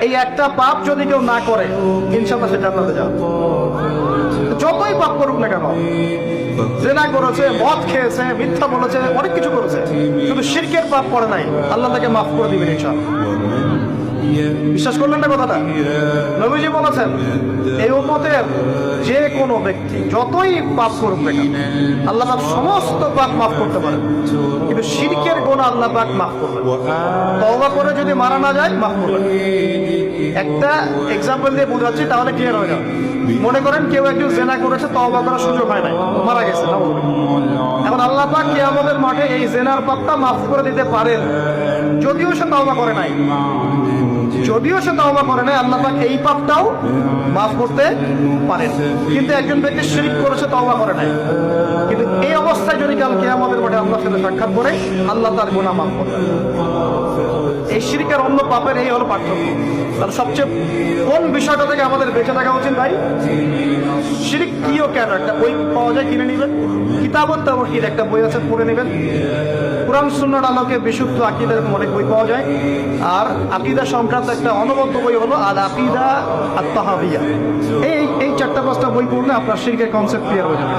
এই একটা পাপ যদি কেউ না করে ইনশাআল্লাহ সে জান্নাতে যাবে। যতই পাপ করুক না কেন, জেনা করেছে, মদ খেয়েছে, মিথ্যা বলেছে, অনেক কিছু করেছে, শুধু শিরকের পাপ করে নাই, আল্লাহ তাকে মাফ করে দিবেন ইনশাআল্লাহ। বিশ্বাস করলেন না কথাটা? নবীজি বলেছেন এই উম্মতের যে কোনো ব্যক্তি যতই পাপ করুক না কেন আল্লাহ পাক সমস্ত পাপ মাফ করতে পারেন, কিন্তু শিরকের গুনাহ আল্লাহ পাক মাফ করবেন। তওবা করে যদি মারা না যায় মাফ করবেন। একটা এক্সাম্পল দিয়ে বোঝাচ্ছি তাহলে ক্লিয়ার হয়ে যাবে। মনে করেন কেউ একজন জেনা করেছে, তওবা করার সুযোগ হয় নাই, মারা গেছে, এখন আল্লাহ পাক কিয়ামতের মাঠে এই জেনার পাপটা মাফ করে দিতে পারেন, যদিও সে তওবা করে নাই। আল্লাহ পাক এই পাপটাও মাফ করতে পারেন। কিন্তু একজন ব্যক্তি শিরক করেছে, তওবা করে নাই, কিন্তু এই অবস্থায় যদি কাল কিয়ামতের মাঠে আল্লাহর সাথে সাক্ষাৎ করে, আল্লাহ তার গুনাহ মাফ করবেন। এই শিরক আর অন্য পাপের এই হলো পার্থক্য। তাহলে সবচেয়ে কোন বিষয়টা থেকে আমাদের বেঁচে থাকা উচিত ভাই? শিরক কিও কেন, একটা বই পাওয়া যায়, কিনে নেবেন। কিতাবুত তাওহীদ একটা বই আছে, পড়ে নেবেন। কুরআন সুন্নাহর আলোকে বিশুদ্ধ আকীদার অনেক বই পাওয়া যায়। আর আকীদা সংক্রান্ত একটা অনবদ্য বই হলো আল আকীদা আত তাহাবিয়া। এই 4-5টা বই পড়লে আপনার শিরকের কনসেপ্ট ক্লিয়ার হয়ে যাবে।